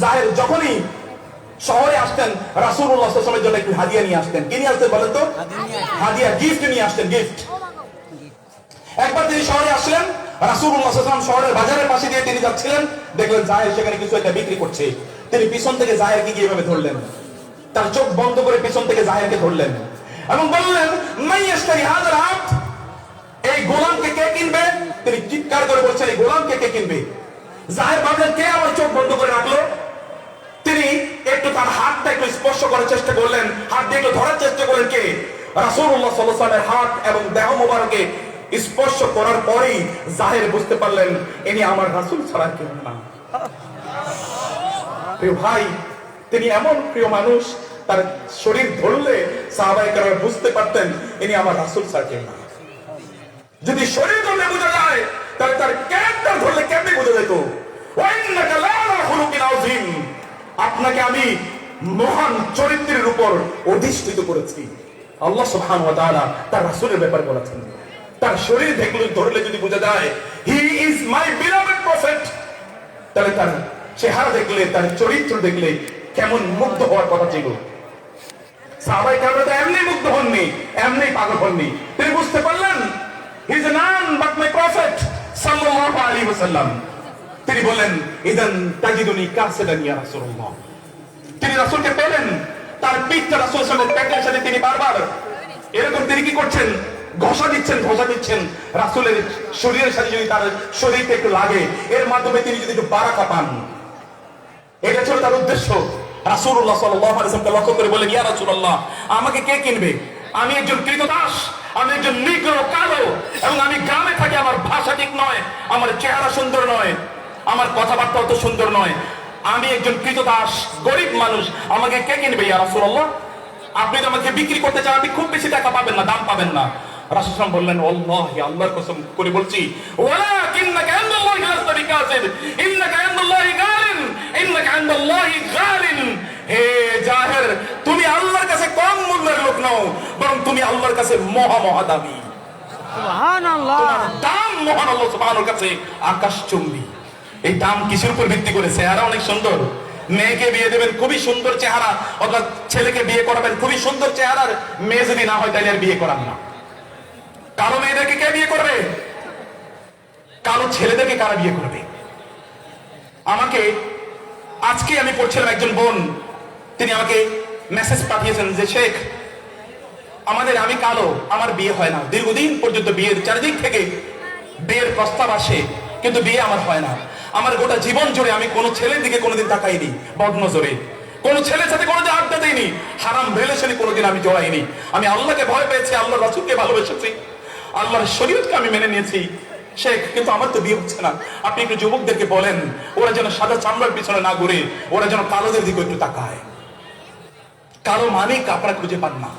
জাহের যখনই শহরে আসতেন রাসূলুল্লাহ সাল্লাল্লাহু আলাইহি ওয়াসাল্লামের জন্য একটু হাদিয়া নিয়ে আসতেন। কি নিয়ে আসতেন বলেন তো? হাদিয়া, গিফট নিয়ে আসতেন, গিফট। একবার তিনি শহরে আসলেন, রাসূলুল্লাহ সাল্লাল্লাহু আলাইহি ওয়াসাল্লাম শহরের বাজারের পাশে দিয়ে তিনি যাচ্ছিলেন, দেখলেন জাহের সেখানে কিছু একটা বিক্রি করছে। তিনি পিছন থেকে জাহেরকে গিয়ে এভাবে ধরলেন, তার চোখ বন্ধ করে পিছন থেকে জাহেরকে ধরলেন এবং বললেন, মাইয়াশতারি হাযাল আবদ, এই গোলামকে কে কিনবে? তিনি চিৎকার করে বলছেন, এই গোলামকে কে কিনবে? জাহের ভাবলেন, কে আমার চোখ বন্ধ করে রাখলো? তিনি একটু তার হাতটা একটু স্পর্শ করার চেষ্টা করলেন, হাত দিয়ে একটু ধরার চেষ্টা করলেন। কে? রাসূলুল্লাহ সাল্লাল্লাহু আলাইহি ওয়াসাল্লামের হাত এবং দেহ মোবারকে স্পর্শ করার পরেই জাহের বুঝতে পারলেন, ইনি আমার রাসূল ছাড়া কেউ না। প্রিয় ভাই, তিনি এমন প্রিয় মানুষ, তার শরীর ধরলে সাহাবায়ে কেরাম বুঝতে পারতেন ইনি আমার রাসূল ছাড়া কেউ না। যদি শরীর ধরলে বোঝা যায়, তাহলে তার ক্যারেক্টার ধরলে কেমনে বোঝা যেত? ওয়া ইন্নাকা লা'আলা খুলুকিন আযীম, আপনাকে আমি মহান চরিত্রের উপর অধিষ্ঠিত করেছি। আল্লাহ সুবহানাহু ওয়া তাআলা তার রাসূলের ব্যাপারে বলেছেন, তার শরীর দেখলে ধরলে যদি বোঝা যায় he is my beloved prophet, তাহলে তার চেহারা দেখলে, তার চরিত্র দেখলে কেমন মুগ্ধ হওয়ার কথা ছিল। সাহাবায়ে কেরাম তো এমনি মুগ্ধ হননি, এমনি পাগল হননি। তিনি বুঝতে পারলেন he is none but my prophet সাল্লাল্লাহু আলাইহি ওয়াসাল্লাম। তিনি বলেন, ইদান তাজিদুনি কাসিদান ইয়া রাসূলুল্লাহ। তিনি রাসূলকে পেলেন, তার পিঠটা রাসূলের সামনে পেটের সাথে তিনি বারবার এরকম তিনি কি করছেন? ঘষা দিচ্ছেন, ঘষা দিচ্ছেন। রাসূলের শরীরের সাথে যদি তার শরীরটা একটু লাগে, এর মাধ্যমে তিনি যদি একটু বারাকা পান, এটা ছিল তার উদ্দেশ্য। রাসূলুল্লাহ সাল্লাল্লাহু আলাইহি ওয়াসাল্লাম লক্ষ্য করে বলেন, ইয়া রাসূলুল্লাহ, আমাকে কে কিনবে? আমি একজন কৃতদাস, আমি একজন নিগ্রো, কালো, এবং আমি গ্রামে থাকি। আমার ভাষা ঠিক নয়, আমার চেহারা সুন্দর নয়, আমার কথাবার্তা অত সুন্দর নয়। আমি একজন কৃতদাস, গরিব মানুষ, আমাকে কে কিনবে ইয়া রাসূলুল্লাহ? আপনি তো আমাকে বিক্রি করতে চান, আপনি খুব বেশি টাকা পাবেন না, দাম পাবেন না। রাসূল সাল্লাল্লাহু আলাইহি ওয়াসাল্লাম বললেন, ওয়াল্লাহি, আল্লাহর কসম করে বলছি, ওয়ালাকিন্নাকা ইনদাল্লাহি লাস্তা বিকাসির, ইন্নাকা ইনদাল্লাহি গালিন, ইন্নাকা ইনদাল্লাহি গালিন। হে জাহের, তুমি আল্লাহর কাছে কম মূল্যের লোক নও, বরং তুমি আল্লাহর কাছে মহা দামি। সুবহানাল্লাহ, দাম মহান আল্লাহ সুবহানাহু কাছে আকাশচুম্বী। এই দাম কিসের উপর ভিত্তি করে? চেহারা অনেক সুন্দর, মেয়েকে বিয়ে দেবেন খুবই সুন্দর চেহারা, অথবা ছেলেকে বিয়ে করাবেন খুবই সুন্দর চেহারার মেয়ে যদি না হয় তাহলে আর বিয়ে করান না। কালো মেয়েদেরকে কে বিয়ে করবে? কালো ছেলেদেরকে কারা বিয়ে করবে? আমাকে আজকে আমি পড়ছিলাম, একজন বোন তিনি আমাকে মেসেজ পাঠিয়েছেন যে শেখ, আমি কালো, আমার বিয়ে হয় না। দীর্ঘদিন পর্যন্ত বিয়ের চারিদিক থেকে বিয়ের প্রস্তাব আসে, কিন্তু বিয়ে আমার হয় না। আমার গোটা জীবন জুড়ে আমি কোনো ছেলের দিকে কোনোদিন তাকাইনি বদনজরে, কোনো ছেলের সাথে কোনোদিন আড্ডা দিইনি, হারাম রিলেশনে কোনোদিন আমি জড়াইনি। আমি আল্লাহকে ভয় পেয়েছি, আল্লাহর রাসূলকে ভালোবেসেছি, আল্লাহর শরীয়তকে আমি মেনে নিয়েছি। শেখ, কিন্তু আমার তো বিয়ে হচ্ছে না। আপনি একটু যুবকদেরকে বলেন, ওরা যেন সাদা চামড়ার পিছনে না ঘুরে, ওরা যেন কালোদের দিকে একটু তাকায়। কালো মানিক আপনারা খুঁজে পান না।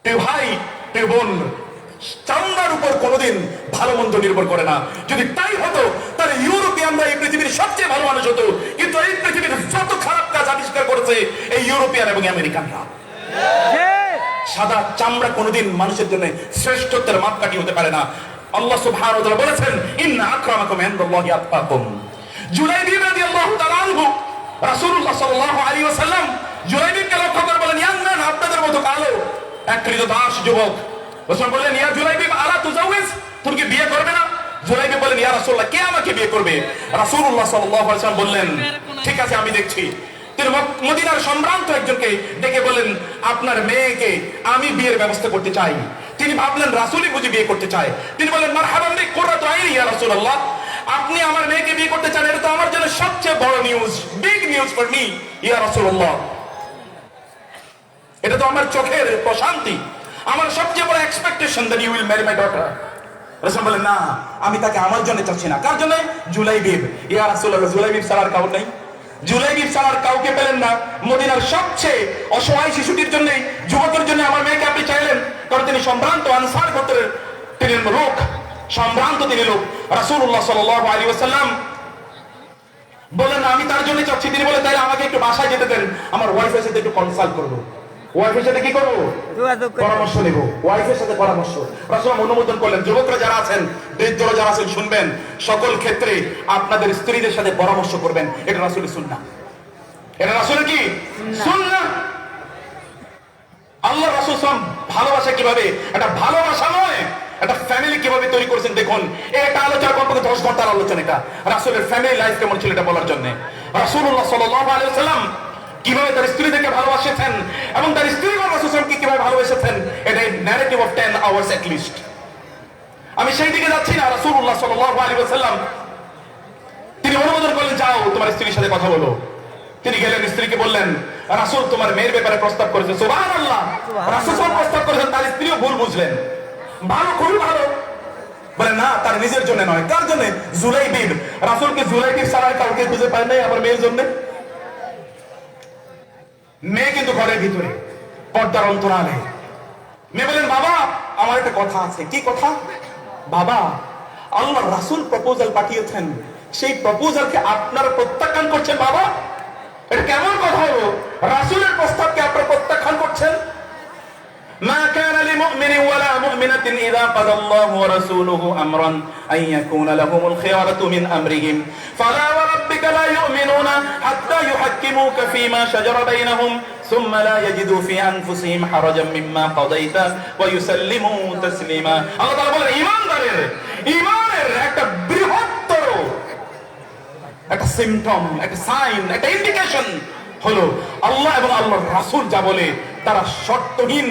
প্রিয় ভাই, প্রিয় বোন, চামড়ার উপর কোনোদিন ভালো মন্দ নির্ভর করে না। যদি তাই হতো তাহলে ইউরোপিয়ানরা এই পৃথিবীর সবচেয়ে ভালো মানুষ হতো, কিন্তু এই পৃথিবীর যত খারাপ কাজ আবিষ্কার করেছে এই ইউরোপিয়ান এবং আমেরিকানরা। সাদা চামড়া কোনোদিন মানুষের জন্য শ্রেষ্ঠত্বের মাপকাঠি হতে পারে না। আল্লাহ সুবহানাহু ওয়া তাআলা বলেছেন, ইন্না আকরামাকুম ইনদাল্লাহি আতকাকুম। জুলাইবিব রাদিয়াল্লাহু তাআলা আনহু, রাসূলুল্লাহ সাল্লাল্লাহু আলাইহি ওয়াসাল্লাম জুলাইবিবকে লক্ষ্য করে বলেন, ইয়াং ম্যান, আপনাদের মতো কালো এক কৃতদাস যুবক। রাসূল বললেন, ইয়া জুলাইবিব, আলা তুজাউইজ, তুমি কি বিয়ে করবে না? জুলাইবিব বলেন, ইয়া রাসূলুল্লাহ, কে আমাকে বিয়ে করবে? রাসূলুল্লাহ সাল্লাল্লাহু আলাইহি ওয়াসাল্লাম বললেন, ঠিক আছে, আমি দেখছি। তিনি মদিনার সম্ভ্রান্ত একজনকে ডেকে বলেন, আপনার মেয়েকে আমি বিয়ের ব্যবস্থা করতে চাই। তিনি ভাবলেন রাসূলই বুঝি বিয়ে করতে চায়। তিনি বলেন, মারহাবান বিক কুররাতু আইনি ইয়া রাসূলুল্লাহ, আপনি আমার মেয়েকে বিয়ে করতে চান, এটা তো আমার জন্য সবচেয়ে বড় news, big news for me ইয়া রাসূলুল্লাহ। এটা তো আমার চোখের প্রশান্তি, আমার সবচেয়ে বড় expectation that you will marry my daughter. রাসূল বলেন, না, আমি তাকে আমার জন্য চাচ্ছি না। কার জন্য? জুলাইবিব। ইয়া রাসূলুল্লাহ, জুলাইবিব ছাড়া আর কাউর নাই? জুলাইবিব ছাড়া আর কাউকে পেলেন না? মদিনার সবচেয়ে অসহায় শিশুটির জন্য, যুবকের জন্য আমার মেয়েকে আপনি চাইলেন, কারণ তিনি সম্ভ্রান্ত আনসার গোত্রের তিনি লোক, সম্ভ্রান্ত তিনি লোক। রাসূলুল্লাহ সাল্লাল্লাহু আলাইহি ওয়াসাল্লাম বলেন, আমি তার জন্য চাচ্ছি। তিনি বলেন, তাহলে আমাকে একটু বাসায় যেতে দেন, আমার ওয়াইফের সাথে একটু কনসাল্ট করবো। ওয়াইফের সাথে কি করবো? পরামর্শ নেব। ওয়াইফের সাথে পরামর্শ। রাসূল অনুমোদন করলেন। যুবকরা যারা আছেন, বৃদ্ধরা যারা আছেন, শুনবেন, সকল ক্ষেত্রে আপনাদের স্ত্রীদের সাথে পরামর্শ করবেন, এটা রাসূলের সুন্নাহ। এটা রাসূলের কি সুন্নাহ। আল্লাহ রাসূল সাল্লাল্লাহু আলাইহি ওয়াসাল্লাম ভালোবাসা কিভাবে, একটা ভালোবাসা নয় একটা ফ্যামিলি কিভাবে তৈরি করেছেন দেখুন। এটা আলোচনা কমপক্ষে 10 ঘন্টার আলোচনা। এটা রাসূলের ফ্যামিলি লাইফ কেমন ছিল এটা বলার জন্য। রাসূলুল্লাহ সাল্লাল্লাহু আলাইহি ওয়াসাল্লাম কিভাবে তার স্ত্রীদেরকে ভালোবাসেছেন এবং তার স্ত্রীগণ রাসূল সাল্লাল্লাহু কিভাবে ভালোবেসেছেন, এটা narrative of 10 hours at least. আমি সেই দিকে যাচ্ছি না। রাসূলুল্লাহ সাল্লাল্লাহু আলাইহি ওয়াসাল্লাম তিনি অনুমোদন করলেন, যাও তোমার স্ত্রীর সাথে কথা বলো। তিনি গেলেন, স্ত্রীকে বললেন, রাসূল তোমার মেয়ের ব্যাপারে প্রস্তাব করেছে। সুবহানাল্লাহ, রাসূল প্রস্তাব করেছেন, তার স্ত্রীও ভুল বুঝলেন। ভালো, খুবই ভালো। বলে না, তার নিজের জন্য নয়। কার জন্য? জুলাইবিব। রাসূলকে জুলাইবিব ছাড়া কাউকে খুঁজে পায় নাই আমার মেয়ের জন্য। মেয়ে কিন্তু ঘরের ভিতরে পর্দার অন্তরালে। মেয়ে বলেন, বাবা আমার একটা কথা আছে। কি কথা? বাবা, আল্লাহ রাসূল প্রপোজাল পাঠিয়েছেন, সেই প্রপোজালকে আপনারা প্রত্যাখ্যান করছেন। বাবা, এটা কেমন কথা হলো? রাসূলের প্রস্তাবকে আপনারা প্রত্যাখ্যান করছেন। ما كان لمؤمن ولا مؤمنة إذا قضى الله ورسوله أمرا أن يكون لهم الخيارة من أمرهم فلا وربك لا يؤمنون حتى يحكموك فيما شجر بينهم ثم لا يجدوا في أنفسهم حرجا مما قضيت ويسلموا تسليما। আল্লাহ তাআলা বলেন, ঈমানের একটা বৃহত্তর একটা সিম্পটম, একটা সাইন, একটা ইন্ডিকেশন হলো আল্লাহ এবং আল্লাহর রাসূল যা বলে তারা শর্তহীন,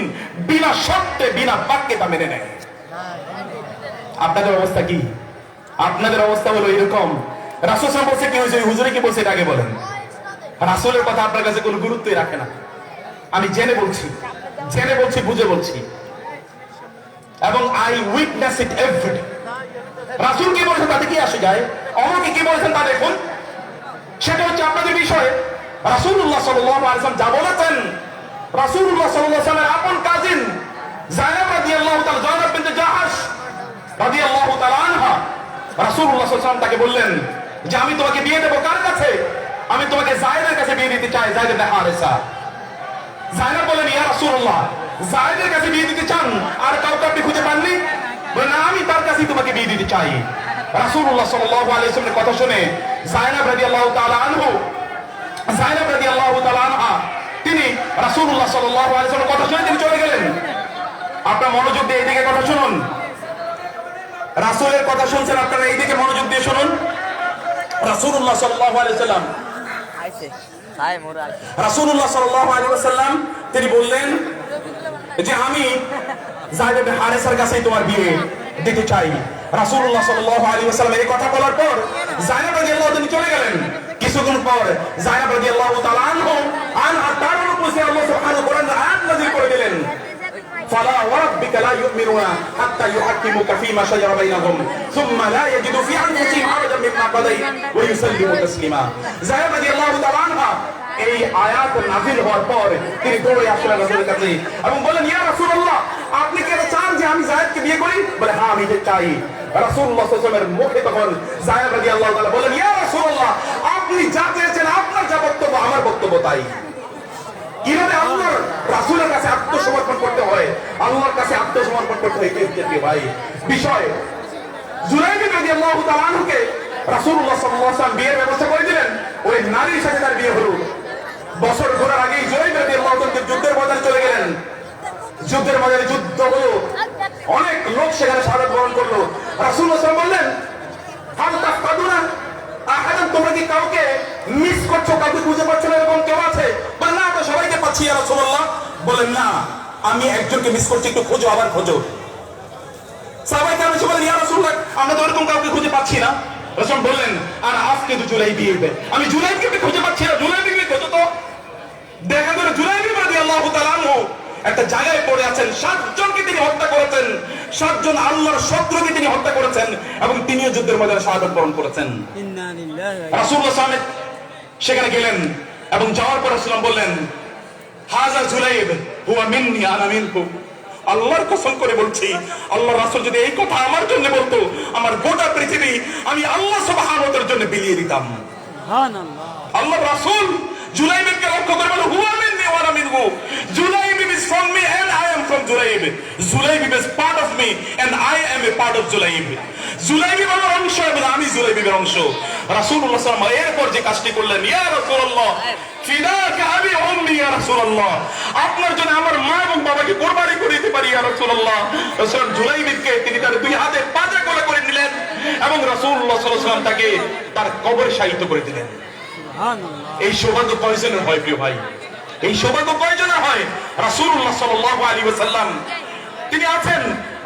বিনা শর্তে, বিনা বাক্যে তা মেনে নেয়। আপনাদের অবস্থা কি? আপনাদের অবস্থা হলো এরকম। রাসূল সাল্লাল্লাহু আলাইহি ওয়াসাল্লাম বলছে, কি হয়েছে, হুজুরে কি বলছে এটা আগে বলেন। রাসূলের কথা আপনার কাছে কোনো গুরুত্বই রাখে না। আমি জেনে বলছি, বুঝে বলছি, এবং আই উইটনেস ইট এভরিডে। রাসূল কি বলেছেন তাতে কি আসে যায়, অমুকে কি বলেছেন তা দেখুন। সেটা হচ্ছে আপনাদের বিষয়। রাসূলুল্লাহ সাল্লাল্লাহু আলাইহি ওয়াসাল্লাম যা বলেছেন, রাসূলুল্লাহ সাল্লাল্লাহু আলাইহি ওয়াসাল্লামের আপন কাজিন যায়েদ রাদিয়াল্লাহু তাআলা, যায়েদ বিনতে জাহাশ রাদিয়াল্লাহু তাআলা আনহা, রাসূলুল্লাহ সাল্লাল্লাহু আলাইহি ওয়াসাল্লাম তাকে বললেন যে আমি তোমাকে বিয়ে দেব। কার কাছে? আমি তোমাকে যায়েদের কাছে বিয়ে দিতে চাই, যায়েদ ইবনে হারেসা। যায়েদ বলেন, ইয়া রাসূলুল্লাহ, যায়েদের কাছে বিয়ে দিতে চান, আর কাউকে আপনি খুঁজে পাননি? বলেন, আমি তার কাছেই তোমাকে বিয়ে দিতে চাই। রাসূলুল্লাহ সাল্লাল্লাহু আলাইহি ওয়াসাল্লামের কথা শুনে যায়েদ রাদিয়াল্লাহু তাআলা আনহু, যায়েদ রাদিয়াল্লাহু তাআলা আনহা, তিনি রাসূলুল্লাহ সাল্লাল্লাহু আলাইহি ওয়াসাল্লামের কথা শুনে তিনি চলে গেলেন। আপনারা মনোযোগ দিয়ে এইদিকে কথা শুনুন। রাসূলের কথা শুনছেন, আপনারা এইদিকে মনোযোগ দিয়ে শুনুন। রাসূলুল্লাহ সাল্লাল্লাহু আলাইহি ওয়াসাল্লাম তিনি বললেন যে আমি যায়েদ ইবনে হারেসার কাছেই তোমার বিয়ে দিতে চাই। রাসূলুল্লাহ সাল্লাল্লাহু আলাইহি ওয়াসাল্লাম এই কথা বলার পর যায়েদ রাদিয়াল্লাহু তিনি চলে গেলেন। কিছুক্ষণ পর যায়েদ রাদিয়াল্লাহু তাআলা আনহা তার উপরে আল্লাহ সুবহানাহু ওয়া তাআলা আয়াত নাযিল করে দিলেন, ফালা ওয়ারাব্বিকা লা ইউমিনুনা হাত্তা ইউহাক্কিমুকা ফীমা শাজারা বাইনাহুম সুম্মা লা ইয়াজিদু ফী আনফুসিহিম হারাজাম মিম্মা কাদাইত ওয়া ইউসাল্লিমু তাসলিমা। যায়েদ রাদিয়াল্লাহু তাআলা আনহা এই আয়াত নাযিল হওয়ার পর তিনি দৌড়ে আসলেন রাসূলের কাছে এবং বলেন, ইয়া রাসূলুল্লাহ, আপনি কি এটা চান যে আমি যায়েদকে বিয়ে করি? বলে, হ্যাঁ আমি এটা চাই। রাসূলুল্লাহ সাল্লাল্লাহু আলাইহি ওয়াসাল্লামের মুখে তখন যায়েদ রাদিয়াল্লাহু তাআলা বলেন, ইয়া রাসূলুল্লাহ, আপনি যা চেয়েছেন, আপনার যা বক্তব্য আমার বক্তব্য তাই। কিভাবে আল্লাহর রাসূলের কাছে আত্মসমর্পণ করতে হয়, আল্লাহর কাছে আত্মসমর্পণ করতে হয়, এই ভাই বিষয়। জুলাইবি রাদিয়াল্লাহু তাআলা আনহুকে রাসূলুল্লাহ সাল্লাল্লাহু আলাইহি ওয়াসাল্লাম বিয়ের ব্যবস্থা করে দিলেন। ওই নারীর সাথে তার বিয়ে হলো। বছর ঘোরার আগেই জুলাইবি রাদিয়াল্লাহু তাআলা যুদ্ধের ময়দানে চলে গেলেন। যুদ্ধের ময়দানে যুদ্ধ হলো, অনেক লোক সেখানে শাহাদাত বরণ করলো। রাসূলুল্লাহ সাল্লাল্লাহু আলাইহি ওয়াসাল্লাম বললেন, হাল তাফকাদুনা আহাদান, তোমরা কি কাউকে মিস করছো, কাউকে খুঁজে পাচ্ছ না, এরকম কেউ আছে? বলেন, না, তো সবাইকে পাচ্ছি ইয়া রাসূলুল্লাহ। বলেন, না, আমি একজনকে মিস করছি, একটু খোঁজো, আবার খোঁজো। সাহাবায়ে কেরাম এসে বলেন, ইয়া রাসূলুল্লাহ, আমরা তো এরকম কাউকে খুঁজে পাচ্ছি না। রাসূল বললেন, আর আজকে তো জুলাইবি, আমি জুলাইবিকে খুঁজে পাচ্ছি না, জুলাইবিকে খোঁজো তো। দেখা গেল জুলাইবি রাদিয়াল্লাহু তাআলা আনহু একটা জায়গায় পড়ে আছেন। 7 জনকে তিনি হত্যা করেছেন, 7 জন আল্লাহর শত্রুকে তিনি হত্যা করেছেন এবং তিনিও যুদ্ধের ময়দানে শাহাদাত বরণ করেছেন। রাসূলুল্লাহ সাল্লাল্লাহু আলাইহি ওয়াসাল্লাম সেখানে গেলেন এবং যাওয়ার পর রাসূল বললেন, হাযা জুলাইব হুয়া মিন্নি আনা মিনহু। আল্লাহর কসম করে বলছি, আল্লাহ রাসূল যদি এই কথা আমার জন্য বলতো, আমার গোটা পৃথিবী আমি আল্লাহ সুবহানাহু ওয়া তাআলার জন্য বিলিয়ে দিতাম। সুবহানাল্লাহ। আল্লাহ রাসূল জুলাইবকে লক্ষ্য করে বলে, হুয়া মিন্নি ওয়া আনা মিনহু। জুলাইব is from me and I am from Julaib. Julaib is part of me and I am a part of Julaib. জুলাইবি আমার অংশ এবং আমি জুলাইবির অংশ। রাসূলুল্লাহ সাল্লাল্লাহু আলাইহি ওয়াসাল্লাম এরপর যে কাজটি করলেন, ইয়া রাসূলুল্লাহ ফিদাকা আবি ওয়া উম্মি ইয়া রাসূলুল্লাহ, আপনার জন্য আমার মা এবং বাবাকে কুরবানি করে দিতে পারি ইয়া রাসূলুল্লাহ। রাসূল জুলাইবিবকে তিনি তার দুই হাতে পাজা কোলা করে নিলেন এবং রাসূলুল্লাহ সাল্লাল্লাহু আলাইহি ওয়াসাল্লাম তাকে তার কবরে শায়িত করে দিলেন। এই সৌভাগ্য কয়জনের হয় প্রিয় ভাই? এই সৌভাগ্য কয়জনের হয়? রাসূলুল্লাহ সাল্লাল্লাহু আলাইহি ওয়াসাল্লাম তিনি আছেন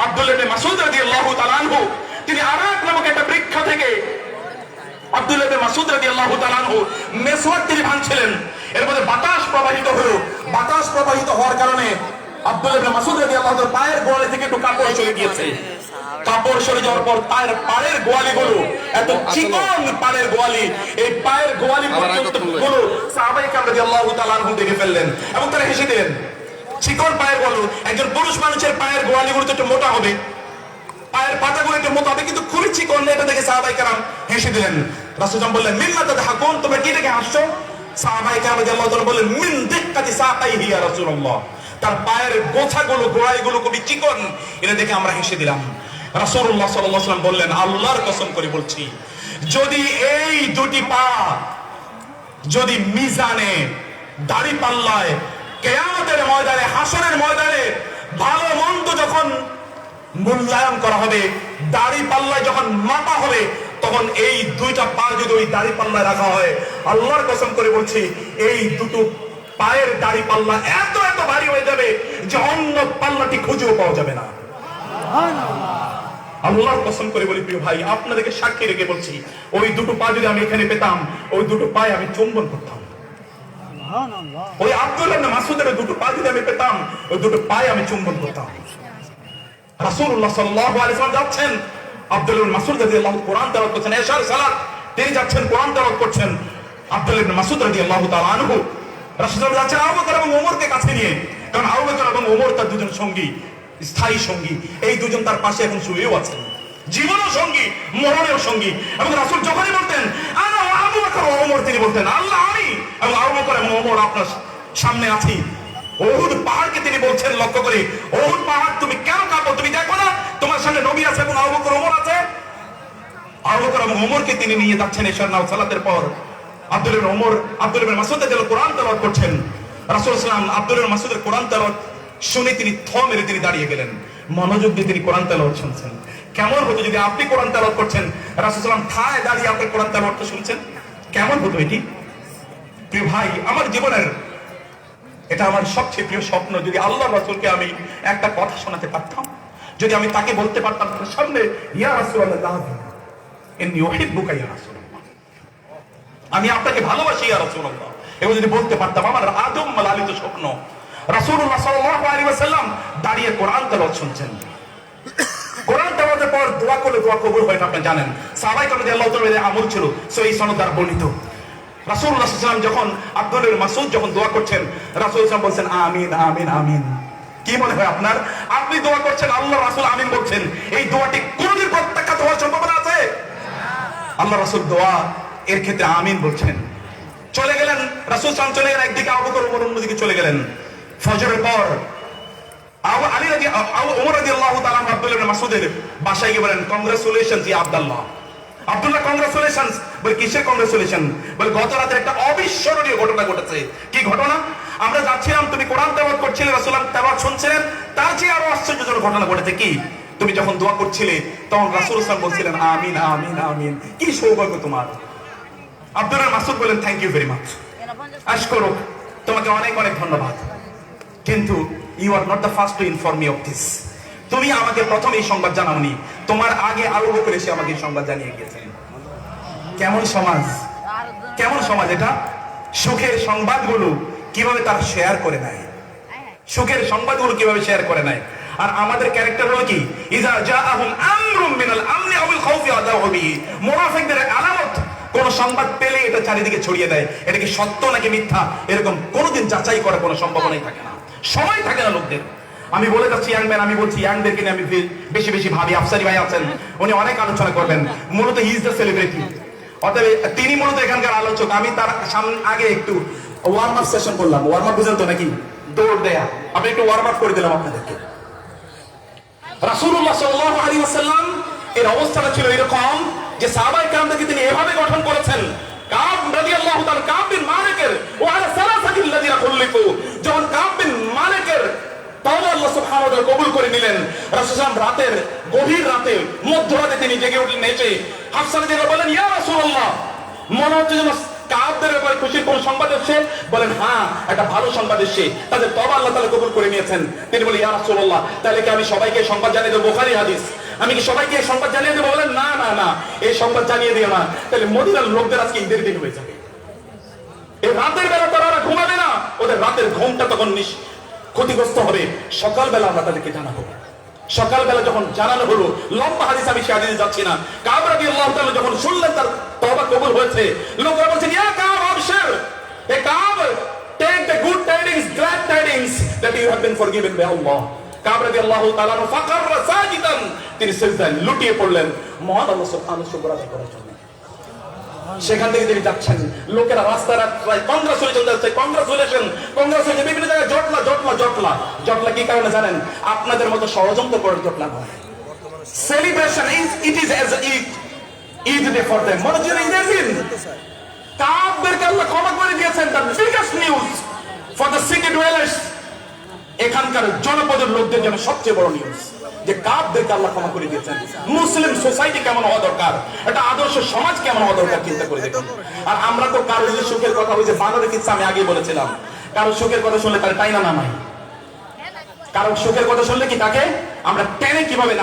আব্দুল্লাহ ইবনে মাসউদ রাদিয়াল্লাহু তাআলা আনহু, তিনি আরাক নামক একটা বৃক্ষ থেকে আব্দুল্লাহ ইবনে মাসউদ রাদিয়াল্লাহু তাআলা আনহু মেসওয়াক তিনি ভাঙছিলেন। এর মধ্যে বাতাস প্রবাহিত হলো। বাতাস প্রবাহিত হওয়ার কারণে আব্দুল্লাহ ইবনে মাসউদ রাদিয়াল্লাহু তাআলার পায়ের গোড়ালি থেকে একটু কাপড় চলে গিয়েছে। কাপড় সরে যাওয়ার পর তার পায়ের গোয়ালিগুলো, এত চিকন পায়ের গোয়ালি, এই পায়ের গোয়ালি পর্যন্ত গুলো সাহাবায়ে কেরাম রাদিয়াল্লাহু তাআলা আনহুম দেখে ফেললেন এবং তারা হেসে দিলেন। চিকন পায়ের গোয়ালি, একজন পুরুষ মানুষের পায়ের গোয়ালিগুলো তো একটু মোটা হবে, পায়ের পাতাগুলো একটু মোটা হবে, কিন্তু খুবই চিকন, এটা দেখে সাহাবায়ে কেরাম হেসে দিলেন। রাসূল বললেন, মিম্মা তাদহাকুন, তোমরা কি দেখে হাসছো? সাহাবায়ে কেরাম রাদিয়াল্লাহু তাআলা বললেন, মিন দিক্কাতি সাকাইহি ইয়া রাসূলুল্লাহ, তার পায়ের গোছাগুলো, গোড়ালিগুলো খুবই চিকন, এটা দেখে আমরা হেসে দিলাম। রাসূলুল্লাহ সাল্লাল্লাহু আলাইহি ওয়াসাল্লাম বললেন, আল্লাহর কসম করে বলছি, যদি এই দুটি পা যদি মিজানে, দাড়িপাল্লায়, কিয়ামতের ময়দানে, হাসরের ময়দানে ভালো মন্দ যখন মূল্যায়ন করা হবে, দাড়িপাল্লায় যখন মাপা হবে, তখন এই দুইটা পা যদি ওই দাড়িপাল্লায় রাখা হয়, আল্লাহর কসম করে বলছি, এই দুটো পায়ের দাড়িপাল্লা এত এত ভারী হয়ে যাবে যে অন্য পাল্লাটি খুঁজেও পাওয়া যাবে না। আল্লাহর কসম করে বলি প্রিয় ভাই, আপনাদেরকে সাক্ষী রেখে বলছি, ওই দুটো পা যদি আমি এখানে পেতাম, ওই দুটো পায়ে আমি চুম্বন করতাম। ওই আব্দুল্লাহ ইবনে মাসউদের দুটো পা যদি আমি পেতাম, ওই দুটো পায়ে আমি চুম্বন করতাম। রাসূলুল্লাহ সাল্লাল্লাহু আলাইহি ওয়াসাল্লাম যাচ্ছেন, আব্দুল্লাহ ইবনে মাসউদ রাদিয়াল্লাহু কোরআন তেলাওয়াত করছেন, এশার সালাত তিনি যাচ্ছেন কোরআন তেলাওয়াত করছেন। আব্দুল্লাহ ইবনে মাসউদ রাদিয়াল্লাহু তাআলা আনহু রাসূলুল্লাহ যাচ্ছেন আবু বকর এবং ওমরকে কাছে নিয়ে, কারণ আবু বকর এবং ওমর তার দুজন সঙ্গী, স্থায়ী সঙ্গী, এই দুজন তার পাশে এখন শুয়েও আছেন, জীবনও সঙ্গী, মরণেও সঙ্গী। এবং রাসূল যখনই বলতেন আনা আবু বকর ও ওমর, তিনি বলতেন আল্লাহ আমি এবং আবু বকর এবং ওমর আপনার সামনে আছি। উহুদ পাহাড়কে তিনি বলছেন লক্ষ্য করে, উহুদ পাহাড় তুমি কেন কাঁপো? তুমি দেখো না তোমার সামনে নবী আছে এবং আবু বকর ওমর আছে? আবু বকর এবং ওমরকে তিনি নিয়ে যাচ্ছেন এশার সালাতের পর। আব্দুল্লাহ ইবনে মাসউদ রাদিয়াল্লাহু কোরআন তেলাওয়াত করছেন। রাসূল সাল্লাল্লাহু আলাইহি ওয়াসাল্লাম আব্দুল্লাহ ইবনে মাসউদের কোরআন তেলাওয়াত শুনে তিনি থ মেরে তিনি দাঁড়িয়ে গেলেন, মনোযোগ দিয়ে তিনি কোরআন তেলাওয়াত শুনছেন। কেমন হতো যদি আপনি কোরআন তেলাওয়াত করছেন, রাসূল সাল্লাল্লাহু আলাইহি ওয়াসাল্লাম ঠায় দাঁড়িয়ে আপনার কোরআন তেলাওয়াতটা শুনছেন? কেমন হতো এটি? প্রিয় ভাই, আমার জীবনের এটা আমার সবচেয়ে প্রিয় স্বপ্ন, যদি আল্লাহ রাসূলকে আমি একটা কথা শোনাতে পারতাম, যদি আমি তাকে বলতে পারতাম তার সামনে, ইয়া রাসূলুল্লাহ ইন্নী উহিব্বুকা ইয়া রাসূলুল্লাহ, আমি আপনাকে ভালোবাসি ইয়া রাসূলুল্লাহ, এবং যদি বলতে পারতাম, আমার আদম লালিত স্বপ্ন। রাসূলুল্লাহ সাল্লাল্লাহু আলাইহি ওয়াসাল্লাম দাঁড়িয়ে কোরআন তেলাওয়াত শুনছেন। কোরআন তেলাওয়াতের পর দোয়া করলে দোয়া কবুল হয় না, আপনি জানেন। সাহাবায়ে কেরাম রাদিয়াল্লাহু তাআলা আমল ছিল, সহিহ সনদ দ্বারা বর্ণিত। রাসূলুল্লাহ সাল্লাল্লাহু আলাইহি ওয়াসাল্লাম যখন আব্দুল্লাহ ইবনে মাসউদ যখন দোয়া করছেন, রাসূল সাল্লাল্লাহু আলাইহি ওয়াসাল্লাম বলছেন আমিন আমিন আমিন। কি মনে হয় আপনার? আপনি দোয়া করছেন, আল্লাহ রাসূল আমিন বলছেন, এই দোয়াটি কোনদিন প্রত্যাখ্যাত হওয়ার সম্ভাবনা আছে? আল্লাহ রাসূল দোয়া এর ক্ষেত্রে আমিন বলছেন। চলে গেলেন রাসূল সাল্লাল্লাহু আলাইহি ওয়াসাল্লাম, চলে গেলেন একদিকে, আবু বকর ওমর অন্যদিকে চলে গেলেন। ফজরের পর ওমর রাদিয়াল্লাহু তাআলা আব্দুল্লাহ ইবনে মাসউদের বাসায় গিয়ে বলেন, কংগ্রাচুলেশনস ইয়া আব্দুল্লাহ। আব্দুল্লাহ কংগ্রাচুলেশনস। বলে কিসের কংগ্রাচুলেশন? বলে গত রাতে একটা অবিস্মরণীয় ঘটনা ঘটেছে। কি ঘটনা? আমরা যাচ্ছিলাম, তুমি কোরআন তেলাওয়াত করছিলে, রাসূলুল্লাহ তেলাওয়াত শুনছিলেন, তার চেয়ে আরো আশ্চর্যজনক ঘটনা ঘটেছে। কি? তুমি যখন দোয়া করছিলে তখন রাসূল সাল্লাল্লাহু আলাইহি ওয়াসাল্লাম বলছিলেন আমিন আমিন আমিন। কি সৌভাগ্য তোমার! আব্দুল্লাহ মাসউদ বলেন, থ্যাংক ইউ ভেরি মাচ, আশকুরুক, তোমাকে অনেক অনেক ধন্যবাদ, কিন্তু you are not the first to inform me of this. তুমি আমাকে প্রথম এই সংবাদ জানাওনি, তোমার আগে আবু বকর এসে আমাকে এই সংবাদ জানিয়ে গিয়েছেন। কেমন সমাজ, কেমন সমাজ এটা! সুখের সংবাদগুলো কিভাবে তার শেয়ার করে নেয়, সুখের সংবাদগুলো কিভাবে শেয়ার করে নেয়। আর আমাদের ক্যারেক্টার হলো কি, ইজা জাআহুম আমরুম মিনাল আমনি আও আল খাউফি আযাউ বিহি। মুনাফিকদের আলামত, কোন সংবাদ পেলে এটা চারিদিকে ছড়িয়ে দেয়, এটা কি সত্য নাকি মিথ্যা এরকম কোনোদিন যাচাই করার কোনো সম্ভাবনাই থাকে না, সময় থাকে না লোকদের। আমি বলে যাচ্ছি ইয়াং ম্যান, আমি বলছি ইয়াংদেরকে নিয়ে আমি বেশি বেশি ভাবি। আফসারি ভাই আছেন, উনি অনেক আলোচনা করবেন, মূলত হি ইজ দ্য সেলিব্রিটি, অতএব তিনি মূলত এখানকার আলোচক। আমি তার সামনে আগে একটু ওয়ার্ম আপ সেশন করলাম। ওয়ার্ম আপ বুঝেন তো নাকি? দৌড় দেয়া। আমি একটু ওয়ার্ম আপ করে দিলাম আপনাদেরকে। রাসূলুল্লাহ সাল্লাল্লাহু আলাইহি ওয়াসাল্লাম এর অবস্থাটা ছিল এরকম যে সাহাবায়ে কেরামদেরকে তিনি এভাবে গঠন করেছেন। কাব রাদিয়াল্লাহু তাআলা কাব বিন মালিকের ওয়া আলা সালাসাতিল লাযিনা খুলিফু, যখন কাব বিন মালিকের তাওবা আল্লাহ সুবহানাহু ওয়া তাআলা কবুল করে নিলেন, রাসূল সাল্লাল্লাহু রাতের গভীর রাতে মধ্যরাতে তিনি জেগে উঠলেন, এসে হাফসা রাদিয়াল্লাহু বলেন, ইয়া রাসূলুল্লাহ, মনে হচ্ছে যেন কাবদের ব্যাপারে খুশির কোন সংবাদ এসেছে? বলেন হ্যাঁ, একটা ভালো সংবাদ এসেছে, তাদের তওবা আল্লাহ তাআলা কবুল করে নিয়েছেন। তিনি বলেন, ইয়া রাসূলুল্লাহ, তাহলে কি আমি সবাইকে সংবাদ জানিয়ে দেব? বুখারী হাদিস, আমি কি সবাইকে এই সংবাদ জানিয়ে দেব? বলেন না না না, এই সংবাদ জানিয়ে দিও না, তাহলে মদিনার লোকদের আজকে ঈদের দিন হয়ে যাবে। এই রাতের বেলা তারা ঘুমাবে না, ওদের রাতের ঘুমটা তখন ক্ষতিগ্রস্ত হবে। সকালবেলা আমরা তাদেরকে জানাবো। সকালবেলা যখন জানানো হলো, লম্বা হাদিস, আমি সেই হাদিসে যাচ্ছি না, কাব রাদিয়াল্লাহু তাআলা যখন শুনলেন তার তওবা কবুল হয়েছে, লোকরা বলছেন, ইয়া কাব আবশির, এ কাব, take the good tidings, glad tidings that you have been forgiven by আল্লাহ। কাব রাদিয়াল্লাহু তাআলা ফাকাররা সাজিদান, তিনি সিজদায় লুটিয়ে পড়লেন মহান আল্লাহ সুবহানাহু শুকর আদায় করার জন্য। সেখান থেকে তিনি যাচ্ছেন, লোকেরা রাস্তায় কংগ্রাচুলেশন যাচ্ছে, কংগ্রাচুলেশন, কংগ্রাচুলেশন, বিভিন্ন জায়গায় জটলা জটলা জটলা জটলা। কি কারণে জানেন? আপনাদের মতো ষড়যন্ত্র করে জটলা নয়। Celebration it is as Eid day for them, মনে হচ্ছে ঈদের দিন। কাবদেরকে আল্লাহ ক্ষমা করে দিয়েছেন, the biggest news for the city dwellers, এখানকার জনপদের লোকদের জন্য সবচেয়ে বড় নিউজ যে কাবদেরকে আল্লাহ ক্ষমা করে দিয়েছেন। মুসলিম সোসাইটি কেমন হওয়া দরকার, একটা আদর্শ সমাজ কেমন হওয়া দরকার, চিন্তা করে দেখুন। আর আমরা তো কারো যে সুখের কথা, ওই যে বানরের কিচ্ছা আমি আগে বলেছিলাম, কারো সুখের কথা শুনলে তার টাইনা নামাই, কারো সুখের কথা শুনলে কি তাকে আমরা টেনে কিভাবে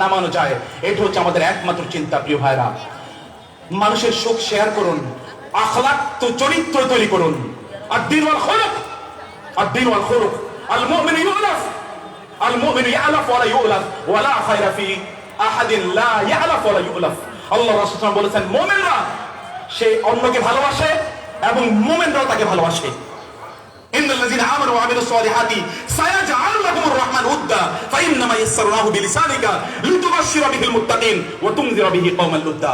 নামানো যায়, এটা হচ্ছে আমাদের একমাত্র চিন্তা। প্রিয় ভাইরা, মানুষের সুখ শেয়ার করুন, আখলাক তো চরিত্র তৈরি করুন। আর দিন ওয়াল খুলুক, আর দিন ওয়াল খুলুক, আল মুমিনু ইউলাফ, আল মুমিনু ইয়ালাফ ওয়া লা ইউলাফ ওয়া লা খায়রা ফি আহাদিন লা ইয়ালাফ ওয়া লা ইউলাফ। আল্লাহ রাসূল সাল্লাল্লাহু আলাইহি ওয়াসাল্লাম বলেছেন, মুমিনরা সে অন্যকে ভালোবাসে এবং মুমিনরাও তাকে ভালোবাসে। ইন্নাল্লাযীনা আমানু ওয়া আমিলুস সালিহাতি সায়াজআলু লাহুমুর রাহমান উদ্দা ফাইন্নামা ইয়াসসারনাহু বিলিসানিকা লিতুবাশশিরা বিহিল মুত্তাকিন ওয়া তুনযিরা বিহি কওমান লুদ্দা।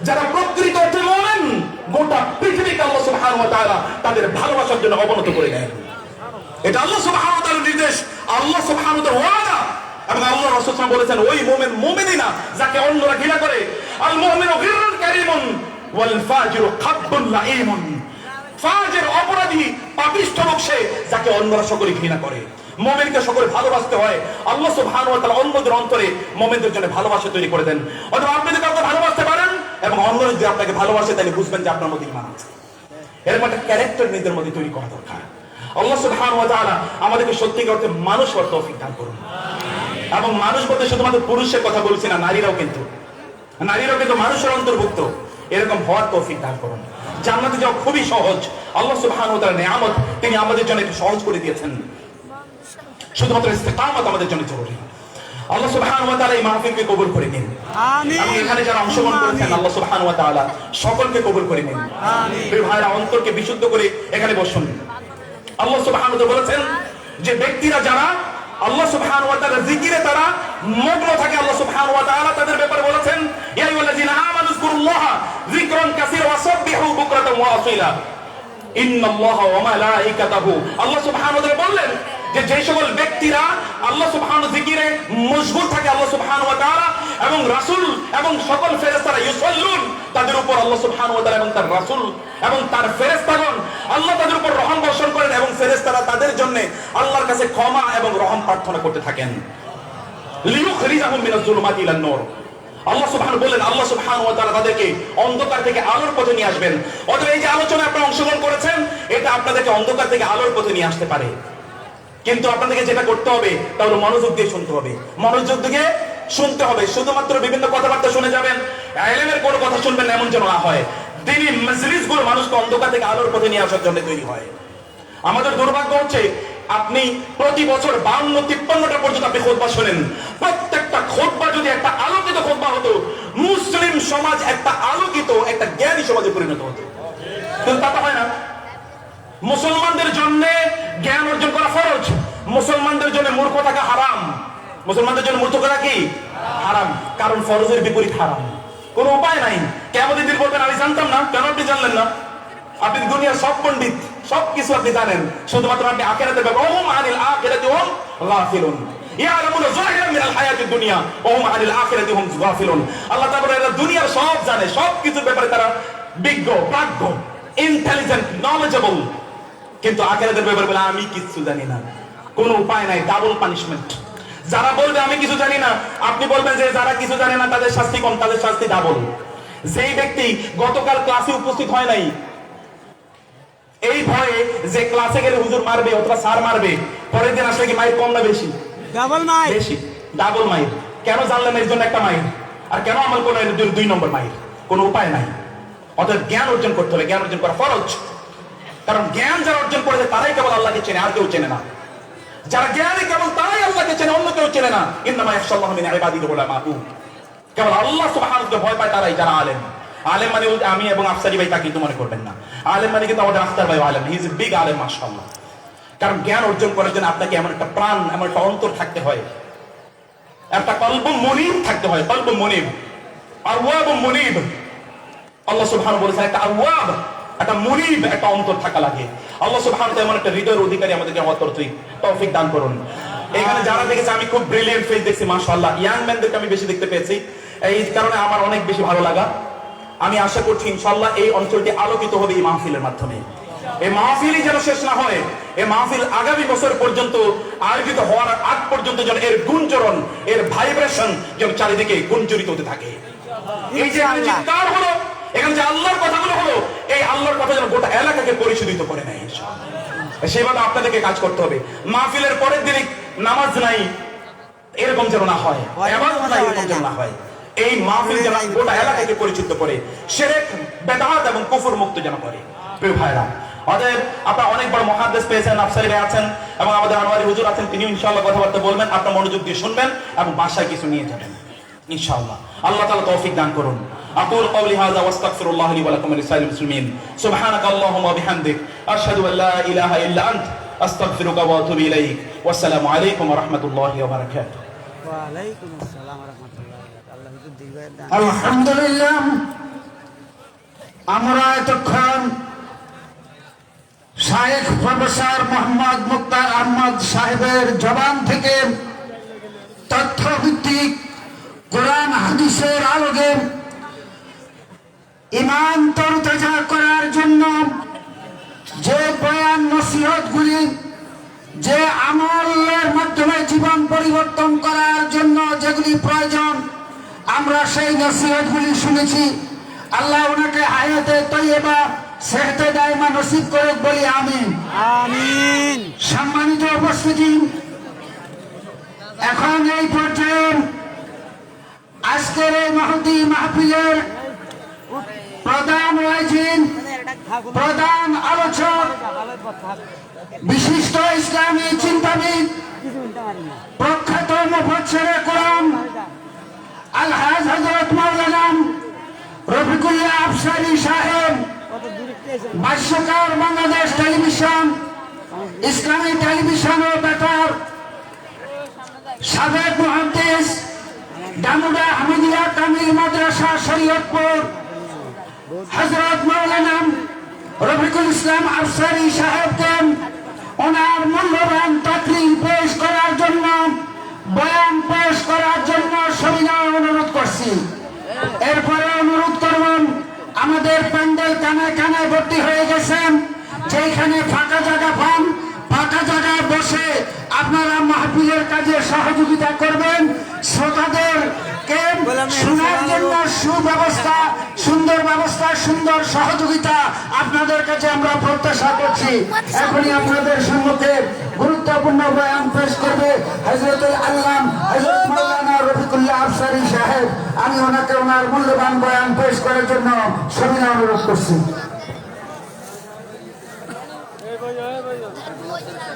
যারা প্রকৃত অর্থে মুমিন, গোটা পৃথিবীকে আল্লাহ সুবহানাহু ওয়া তাআলা তাদের ভালোবাসার জন্য অবনত করে দেন। এটা আল্লাহ সুবহানাহু ওয়া তাআলার নির্দেশ, আল্লাহ সুবহানাহু ওয়া তাআলার ওয়াদা। এবং আল্লাহ রাসূল সাল্লাল্লাহু আলাইহি ওয়াসাল্লাম বলেছেন, ওই মুমিন মুমিনা যাকে অন্যরা ঘৃণা করে, আল মুমিনু গিররুন কারীমুন ওয়াল ফাজিরু খাব্বুন লাঈমুন। ফাজির অপরাধী পাপিষ্ঠ লোক সে যাকে অন্যরা সকলে ঘৃণা করে। মুমিনকে সকলে ভালোবাসতে হয়। আল্লাহ সুবহানাহু ওয়া তাআলা অন্যদের অন্তরে মুমিনদের জন্য ভালোবাসা তৈরি করে দেন। অথবা আপনি যদি কাউকে ভালোবাসতে পারেন এবং অন্যরা যদি আপনাকে ভালোবাসে, তাহলে বুঝবেন যে আপনার মধ্যে ঈমান আছে। এরকম একটা ক্যারেক্টার নিজেদের মধ্যে তৈরি করা দরকার। আল্লাহ সুবহানাহু ওয়া তাআলা আমাদেরকে সত্যিকার অর্থে মানুষ হওয়ার তৌফিক দান করুন। এবং মানুষ বলতে শুধুমাত্র পুরুষের কথা বলছি না, নারীরাও কিন্তু মানুষের অন্তর্ভুক্ত। এরকম হওয়ার তৌফিক দান করুন। জান্নাতে যাওয়া খুবই সহজ। আল্লাহ সুবহানাহু ওয়া তাআলার নিয়ামত তিনি আমাদের জন্য একটু সহজ করে দিয়েছেন। শুধুমাত্র ইস্তিকামত আমাদের জন্য জরুরি। আল্লাহ সুবহানাহু ওয়া তাআলা এই মাহফিলকে কবুল করে নিন। আমিন। এবং এখানে যারা অংশগ্রহণ করেছেন, আল্লাহ সুবহানাহু ওয়া তাআলা সকলকে কবুল করে নিন। আমিন। প্রিয় ভাইরা, অন্তরকে বিশুদ্ধ করে এখানে বসুন। আল্লাহ সুবহানাহু ওয়া তাআলা বলেছেন যে ব্যক্তিরা যারা আল্লাহ সুবহানাহু ওয়া তাআলার জিকিরে তারা মগ্ন থাকে, আল্লাহ সুবহানাহু ওয়া তাআলা তাদের ব্যাপারে বলেছেন, ইয়া আইয়ুহাল্লাযীনা আমানু যকুরুল্লাহা যিকরান কাসীরা ওয়াসাব্বিহু বুকরাতান ওয়া আসীলা ইন্নাল্লাহা ওয়া মালাইকাতাহু। আল্লাহ সুবহানাহু ওয়া তাআলা বললেন যে যে সকল ব্যক্তিরা আল্লাহ সুবহানাহু জিকিরে মশগুল থাকে, আল্লাহ সুবহানাহু ওয়া তাআলা এবং রাসূল এবং সকল ফেরেশতারা ইউসাল্লুন, তাদের উপর আল্লাহ সুবহানাহু ওয়া তাআলা এবং তার রাসূল এবং তার ফেরেশতাগণ আল্লাহ তাদের উপর রহম বর্ষণ করেন এবং ফেরেশতারা তাদের জন্য আল্লাহর কাছে ক্ষমা এবং রহম প্রার্থনা করতে থাকেন। লিয়ুখরিজাহুম মিনাজ যুলুমাতি ইলান নূর। আল্লাহ সুবহানাহু বলেন, আল্লাহ সুবহানাহু ওয়া তাআলা তাদেরকে অন্ধকার থেকে আলোর পথে নিয়ে আসবেন। অতএব এই যে আলোচনায় আপনারা অংশগ্রহণ করেছেন, এটা আপনাদেরকে অন্ধকার থেকে আলোর পথে নিয়ে আসতে পারে। কিন্তু আপনাদেরকে যেটা করতে হবে তা হলো মনোযোগ দিয়ে শুনতে হবে, মনোযোগ দিয়ে শুনতে হবে। শুধুমাত্র বিভিন্ন কথাবার্তা শুনে যাবেন, ইলমের কোনো কথা শুনবেন না, এমন যেন না হয়। দ্বীনি মজলিসগুলো মানুষকে অন্ধকার থেকে আলোর পথে নিয়ে আসার জন্য তৈরি হয়। আমাদের দুর্ভাগ্য হচ্ছে আপনি প্রতি বছর 52-53টা পর্যন্ত আপনি খুতবা শোনেন। প্রত্যেকটা খুতবা যদি একটা আলোকিত খুতবা হতো, মুসলিম সমাজ একটা আলোকিত একটা জ্ঞানী সমাজে পরিণত হতো। কিন্তু তা হয় না। মুসলমানদের জন্য জ্ঞান অর্জন করা ফরজ, মুসলমানদের জন্য মূর্খ থাকা হারাম। মুসলমানদের জন্য মূর্খ থাকা কি হারাম, কারণ ফরজের বিপরীত হারাম। কোনো উপায় নাই। কিয়ামতের দিন বলবেন আমি জানতাম না। কেন আপনি জানলেন না? আপনি দুনিয়ার সব পণ্ডিত, সবকিছু আপনি জানেন, শুধুমাত্র আপনি আখিরাতের ব্যাপারে ওহুম আনিল আখিরাতি হুম গাফিলুন। ইয়ালামুনা যাহিরাম মিনাল হায়াতিদ দুনিয়া ওয়া হুম আনিল আখিরাতি হুম গাফিলুন। আল্লাহ তাআলা এরা দুনিয়ার সব জানে, সব কিছুর ব্যাপারে তারা বিজ্ঞ, প্রাজ্ঞ, ইন্টেলিজেন্ট, নলেজেবল, কিন্তু আখিরাতের ব্যাপারে বলে আমি কিছু জানি না। কোনো উপায় নাই, ডাবল পানিশমেন্ট। যারা বলবে আমি কিছু জানি না, আপনি বলবেন যে যারা কিছু জানে না তাদের শাস্তি কম, তাদের শাস্তি ডাবল। যেই ব্যক্তি গতকাল ক্লাসে উপস্থিত হয় নাই, এই ভয়ে যে ক্লাসে গেলে হুজুর মারবে অথবা স্যার মারবে, পরের দিন আসলে কি মাইর কম না বেশি? ডাবল মাইর, বেশি, ডাবল মাইর। কেন জানলেন? এর জন্য একটা মাইর, আর কেন আমল করলেন এর জন্য 2 নম্বর মাইর। কোনো উপায় নাই। অতএব জ্ঞান অর্জন করতে হবে, জ্ঞান অর্জন করা ফরজ। কারণ জ্ঞান যারা অর্জন করেছে তারাই কেবল আল্লাহকে চেনে, আর কেউ চেনে না। যারা জ্ঞানী কেবল তারাই আল্লাহকে চেনে, অন্য কেউ চেনে না। ইন্নামা ইয়াখশাল্লাহু মিন ইবাদিহি উলামাউ, কেবল আল্লাহ সুবহানাহু ওয়া তাআলা ভয় পায় তারাই যারা আলেম। আলেম মানে আমি এবং আফসারি ভাই তা কিন্তু মনে করবেন না। আলেম মানে কিন্তু আমাদের আফসার ভাই আলেম, হি ইজ এ বিগ আলেম মাশাআল্লাহ। কারণ জ্ঞান অর্জন করার জন্য আপনাকে এমন একটা প্রাণ, এমন একটা অন্তর থাকতে হয়, একটা কলবুন মুনিব থাকতে হয়। কলবুন মুনিব, আওয়াবুন মুনিব। আল্লাহ সুবহানাহু বলেছেন একটা আওয়াব, একটা মুনিব, একটা অন্তর থাকা লাগে। আল্লাহ সুবহানাহু এমন একটা হৃদয়ের অধিকারী আমাদেরকে তৌফিক দান করুন। এখানে যারা দেখেছে, আমি খুব ব্রিলিয়েন্ট ফেস দেখছি মাশাআল্লাহ। ইয়াং ম্যানদেরকে আমি বেশি দেখতে পেয়েছি, এই কারণে আমার অনেক বেশি ভালো লাগা। আমি আশা করছি ইনশাআল্লাহ এই অঞ্চলটি আলোকিত হবে এই মাহফিলের মাধ্যমে। এই মাহফিলই যেন শেষ না হয়, এই মাহফিল আগামী বছর পর্যন্ত আয়োজিত হওয়ার আগ পর্যন্ত যেন এর গুঞ্জরণ, এর ভাইব্রেশন যেন চারিদিকে গুঞ্জরিত হতে থাকে। এই যে চিৎকার হলো, এখানে যে আল্লাহর কথাগুলো হলো, এই আল্লাহর কথা যেন গোটা এলাকাকে পরিশোধিত করে নেয় ইনশাআল্লাহ। সেভাবে আপনাদেরকে কাজ করতে হবে। মাহফিলের পরের দিনে নামাজ নাই এরকম যেন না হয়, ইবাদত নাই এরকম যেন না হয়। এই মাহফিল যেন গোটা এলাকাকে পরিচিত করে, শিরক, বিদআত এবং কুফর মুক্ত যেন করে। প্রিয় ভাইরা, অতএব আপনারা অনেক বড় মুহাদ্দিস পেয়েছেন, আফসারি ভাই আছেন এবং আমাদের আনোয়ারি হুজুর আছেন, তিনি ইনশাআল্লাহ কথাবার্তা বলবেন। আপনারা মনোযোগ দিয়ে শুনবেন এবং বাসায় কিছু নিয়ে যাবেন ইনশাআল্লাহ। আল্লাহ তাআলা তৌফিক দান করুন। أقول قولي هذا واستغفر الله لي ولكم ولسائر المسلمين سبحانك اللهم وبحمدك أشهد أن لا إله إلا أنت أستغفرك وأتوب إليك والسلام عليكم ورحمة الله وبركاته وعليكم السلام ورحمة الله وبركاته الحمد لله আমরা এতক্ষণ শায়েখ প্রফেসর মোহাম্মদ মুক্তার আহমদ সাহেবের জবান থেকে তথ্যভিত্তিক কোরআন হাদিসের আলোকে ঈমান তরতাজা করার জন্য যে বয়ান নসিহতগুলি, যে আমলের মাধ্যমে জীবন পরিবর্তন করার জন্য যেগুলি প্রয়োজন, আমরা সেই নসিহতগুলি শুনেছি। আল্লাহ ওনাকে হায়াতে তৈয়বা সেহতে দায়মা নসিব করে বলি আমিন আমিন। সম্মানিত উপস্থিতি, এখন এই পর্যায়ে আজকের এই মহতি মাহফিলের প্রধান ওয়াজিন, প্রধান আলোচক, বিশিষ্ট ইসলামী চিন্তাবিদ, প্রখ্যাত মুফাসসিরে কোরআন আলহাজ হযরত মাওলানা রফিকুল্লাহ আফসারী সাহেব, ভাষ্যকার বাংলাদেশ টেলিভিশন, ইসলামী টেলিভিশন ও বেতার, সাবেক মুহাদ্দিস, ডামুডা হামিদিয়া কামিল মাদ্রাসা শরীয়তপুর, হযরত মাওলানা রফিকুল ইসলাম আফসারী সাহেবকে ওনার মূল্যবান তাকরীর পেশ করার জন্য, বয়ান পেশ করার জন্য সবিনয় অনুরোধ করছি। এরপরে অনুরোধ করবেন, আমাদের প্যান্ডেল কানায় কানায় ভর্তি হয়ে গেছেন, যেখানে ফাঁকা জায়গা পান, ফাঁকা জায়গায় বসে আপনারা মাহফিলের কাজে সহযোগিতা করবেন। শ্রোতাদেরকে শোনার জন্য সুব্যবস্থা, সুন্দর ব্যবস্থা, সুন্দর সহযোগিতা আপনাদের কাছে আমরা প্রত্যাশা করছি। এখনই আপনাদের সম্মুখে গুরুত্বপূর্ণ বয়ান পেশ করবে হযরতুল আল্লাম হযরত মাওলানা রফিকুল্লাহ আফসারী সাহেব। আমি ওনাকে ওনার মূল্যবান বয়ান পেশ করার জন্য সবিনয় অনুরোধ করছি।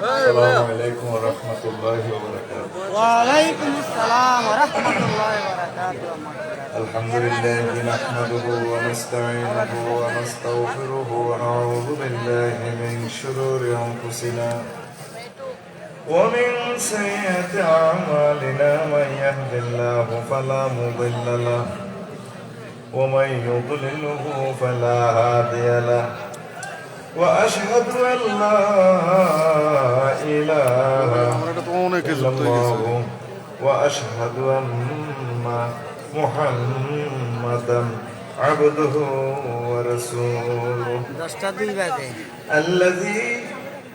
السلام عليكم ورحمة الله وبركاته. وعليكم السلام ورحمة الله وبركاته. الحمد لله نحمده ونستعينه ونستغفره ونعوذ بالله من شرور أنفسنا ومن سيئات أعمالنا من يهد الله فلا مضل له ومن يضلله فلا هادي له وأشهد أن لا إله إلا الله وأشهد أن محمدا عبده ورسوله 10টা 2 বাজে الذي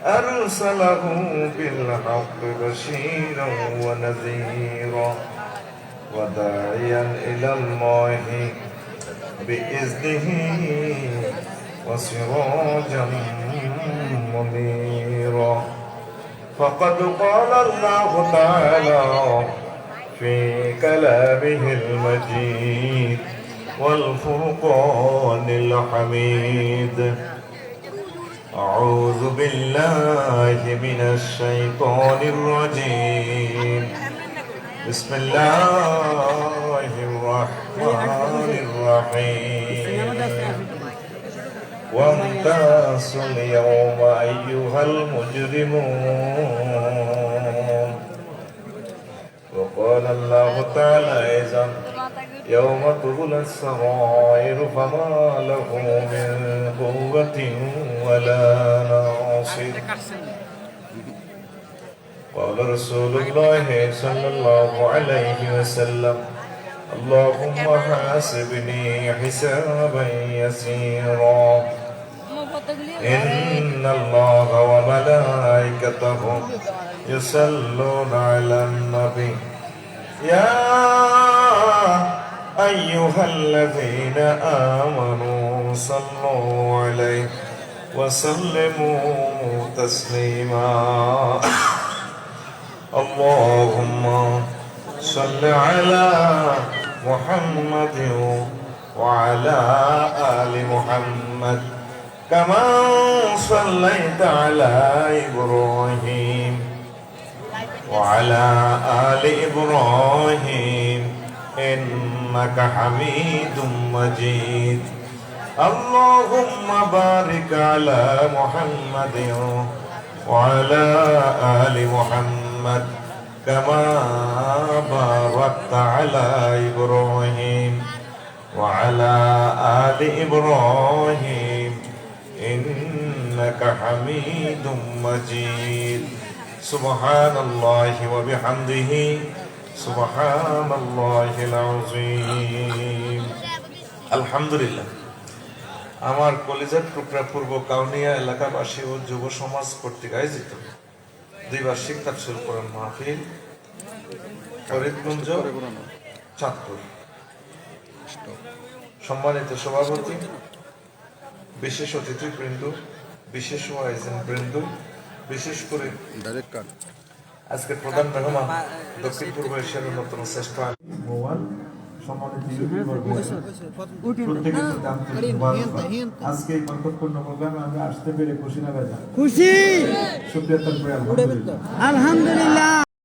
أرسله بالحق بشيرا ونذيرا وداعيا إلى الله بإذنه وسراجا منيرا فقد قال الله تعالى في كلامه المجيد والفرقان الحميد أعوذ بالله من الشيطان الرجيم بسم الله الرحمن الرحيم وامتازوا اليوم أيها المجرمون وقال الله تعالى أيضا يوم تبلى السرائر فما له من قوة ولا ناصر قال رسول الله صلى الله عليه وسلم اللهم حاسبني حسابا يسيرا إن الله وملائكته يصلون على النبي يا أيها الذين آمنوا صلوا عليه وسلموا تسليما اللهم صل على محمد وعلى آل محمد كما صليت على إبراهيم وعلى آل إبراهيم إنك حميد مجيد اللهم بارك على محمد وعلى آل محمد كما باركت على إبراهيم وعلى آل إبراهيم إنك حميد مجيد سبحان الله وبحمده سبحان الله العظيم الحمد لله আমার কলেজের টুকরা পূর্ব কাউনিয়া এলাকাবাসী ও যুব সমাজ কর্তৃক আয়োজিত দ্বিবার্ষিক তাফসীর কোরআন মাহফিল ফরিদগঞ্জ চাঁদপুর সম্মানিত সভাপতি বিশেষ অতিথিবৃন্দ বিশেষ ওয়াইজেনবৃন্দ বিশেষ করে আজকে প্রধান মেহমান দক্ষিণ পূর্ব এশিয়ার অন্যতম শ্রেষ্ঠ মোবাইল সম্মানিত আজকে এই বরকতপূর্ণ প্রোগ্রামে আমি আসতে পেরে খুশি না বেজা খুশি শুকরিয়া তার আলহামদুলিল্লাহ